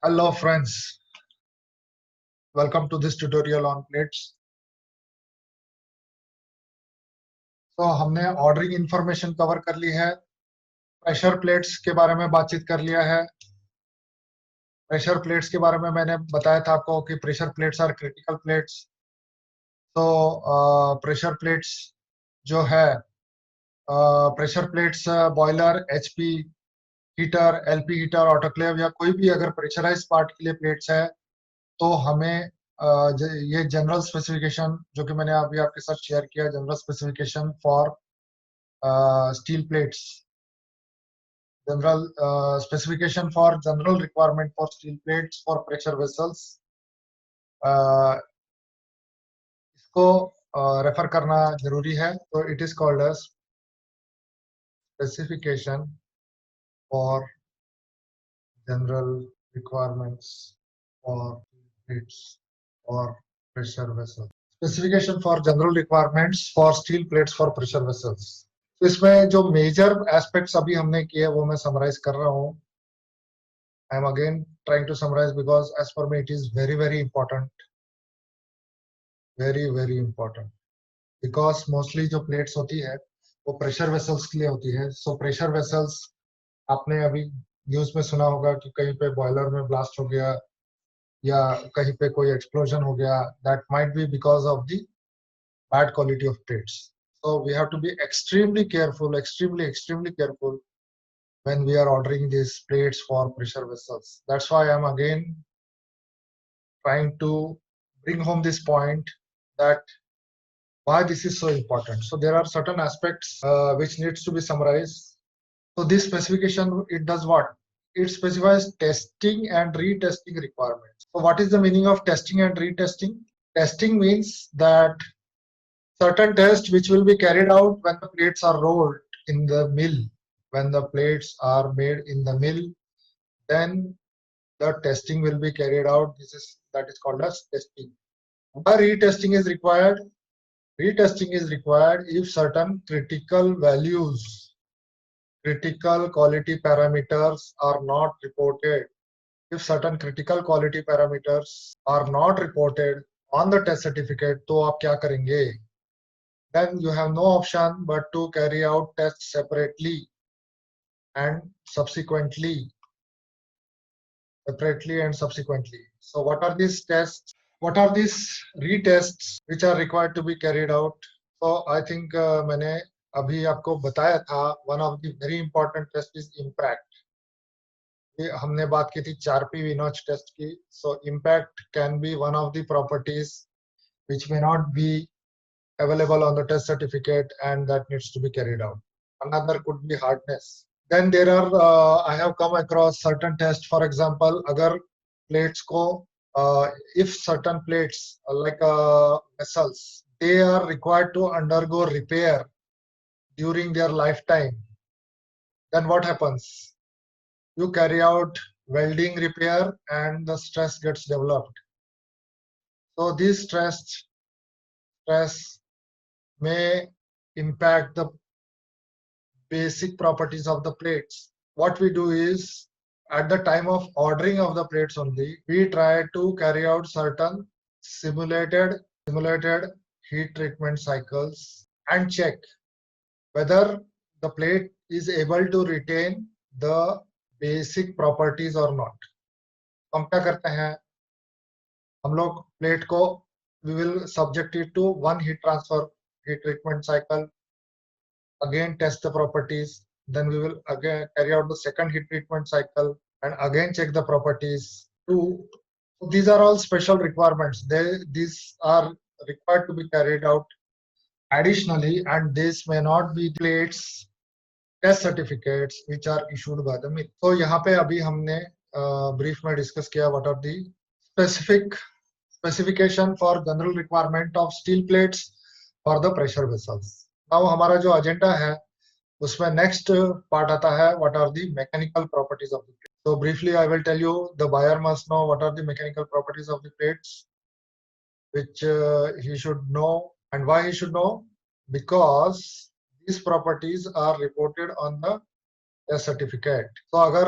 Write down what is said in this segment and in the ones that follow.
Hello friends, welcome to this tutorial on plates. तो हमने ordering information cover कर ली है, प्रेशर प्लेट्स के बारे में बातचीत कर लिया है। प्रेशर प्लेट्स के बारे में मैंने बताया था आपको कि pressure plates are critical plates. तो प्रेशर प्लेट्स जो है, pressure plates boiler, HP heater, LP heater, autoclave या कोई भी अगर प्रेशराइज पार्ट के लिए प्लेट्स है तो हमें ये जनरल स्पेसिफिकेशन जो कि मैंने अभी आपके साथ शेयर किया, general specification for steel plates, general specification for general requirement for steel plates for pressure vessels, इसको रेफर करना जरूरी है। तो it is called as specification for general requirements for plates और pressure vessels. Specification for general requirements for steel plates for pressure vessels. तो इसमें जो major aspects अभी हमने किए वो मैं समराइज कर रहा हूँ। I am again trying to summarise because as per me it is very very important, very important, because mostly जो प्लेट्स होती है वो प्रेशर वेसल्स के लिए होती है। सो प्रेशर वेसल्स, आपने अभी न्यूज में सुना होगा कि कहीं पे बॉयलर में ब्लास्ट हो गया या कहीं पे कोई एक्सप्लोजन हो गया, that might be because of the bad quality of plates. So we have to be extremely careful, extremely careful when we are ordering these plates for pressure vessels. That's why I'm again trying to bring home this point that why this is so important. So there are certain aspects which needs to be summarized. So this specification, it does what? It specifies testing and retesting requirements. So what is the meaning of testing and retesting? Testing means that certain tests which will be carried out when the plates are rolled in the mill, when the plates are made in the mill, then the testing will be carried out. That is called as testing. Why retesting is required? Retesting is required if certain critical values, critical quality parameters are not reported. If certain critical quality parameters are not reported on the test certificate, तो आप क्या करेंगे? Then you have no option but to carry out tests separately and subsequently. So what are these tests? What are these retests which are required to be carried out? So I think मैंने अभी आपको बताया था, one of the very important test is impact. ये हमने बात की थी 4P V-notch test की. So impact can be one of the properties which may not be available on the test certificate and that needs to be carried out. Another could be hardness. Then there are I have come across certain tests. For example, agar plates ko if certain plates like vessels, they are required to undergo repair during their lifetime, then what happens? You carry out welding repair and the stress gets developed. So this stress may impact the basic properties of the plates. What we do is, at the time of ordering of the plates only, we try to carry out certain simulated heat treatment cycles and check whether the plate is able to retain the basic properties or not. हम क्या करते हैं, हम लोग plate को we will subject it to one heat transfer heat treatment cycle, again test the properties, then we will again carry out the second heat treatment cycle and again check the properties. These are all special requirements. These are required to be carried out additionally, and this may not be plates test certificates which are issued by the MIT. So यहाँ पे अभी हमने brief में discuss किया what are the specification for general requirement of steel plates for the pressure vessels. Now हमारा जो agenda है उसमें next part आता है what are the mechanical properties of the plate. So briefly I will tell you, the buyer must know what are the mechanical properties of the plates, which he should know. And why he should know? Because these properties are reported on the test certificate. So अगर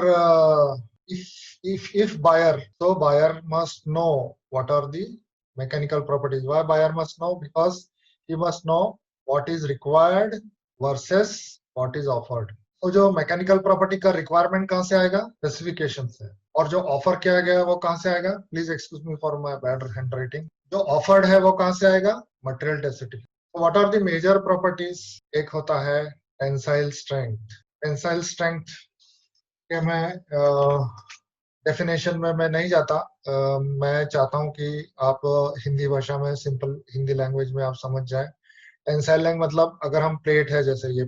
if buyer, so buyer must know what are the mechanical properties. Why buyer must know? Because he must know what is required versus what is offered. तो जो mechanical property का requirement कहाँ से आएगा? Specification से. और जो ऑफर किया गया है वो कहाँ से आएगा? Please excuse me for my bad handwriting. जो ऑफर्ड है वो कहाँ से आएगा? Material density. What are the major properties? एक होता है टेंसाइल स्ट्रेंथ. टेंसाइल स्ट्रेंथ के मैं डेफिनेशन में मैं नहीं जाता. मैं चाहता हूं कि आप हिंदी भाषा में, सिंपल हिंदी लैंग्वेज में आप समझ जाए. टेंसाइल लैंग मतलब अगर हम प्लेट है, जैसे ये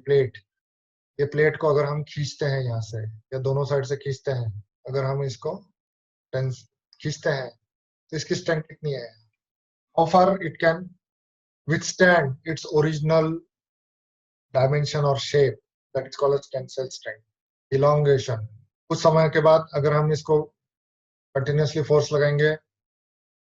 प्लेट को अगर हम खींचते हैं यहाँ से या दोनों साइड से खींचते हैं, अगर हम इसको खींचते हैं तो इसकी स्ट्रेंथ कितनी है? How far it can withstand its original dimension or shape, that is called as tensile strength. Elongation, कुछ समय के बाद अगर हम इसको कंटिन्यूसली फोर्स लगाएंगे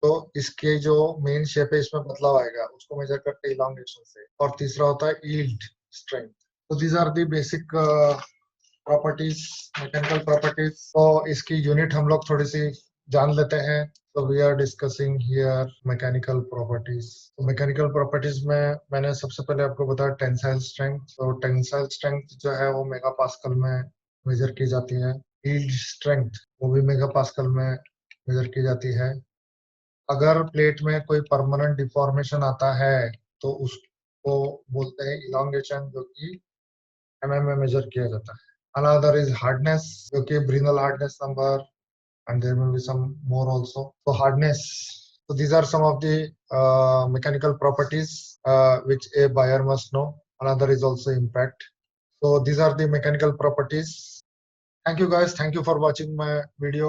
तो इसके जो मेन शेप है इसमें बदलाव आएगा, उसको मेजर करते हैं इलॉन्गेशन से. और तीसरा होता है यील्ड स्ट्रेंथ. तो these are the basic properties, mechanical properties. तो इसकी यूनिट हम लोग थोड़ी सी जान लेते हैं. तो we are discussing here mechanical properties. तो मैकेनिकल प्रॉपर्टीज में मैंने सबसे पहले आपको बताया टेंसाइल स्ट्रेंथ. तो टेंसाइल स्ट्रेंथ जो है वो मेगा पास्कल में मेजर की जाती है. यील्ड स्ट्रेंथ वो भी मेगा पास्कल में मेजर की जाती है. अगर प्लेट में कोई परमानेंट डिफॉर्मेशन आता है तो उसको बोलते हैं इलॉन्गेशन, जो कि mm में मेजर किया जाता है. अनदर इज हार्डनेस, जो कि Brinell hardness number, and there may be some more also. So hardness. So these are some of the mechanical properties which a buyer must know. Another is also impact. So these are the mechanical properties. Thank you guys. Thank you for watching my video.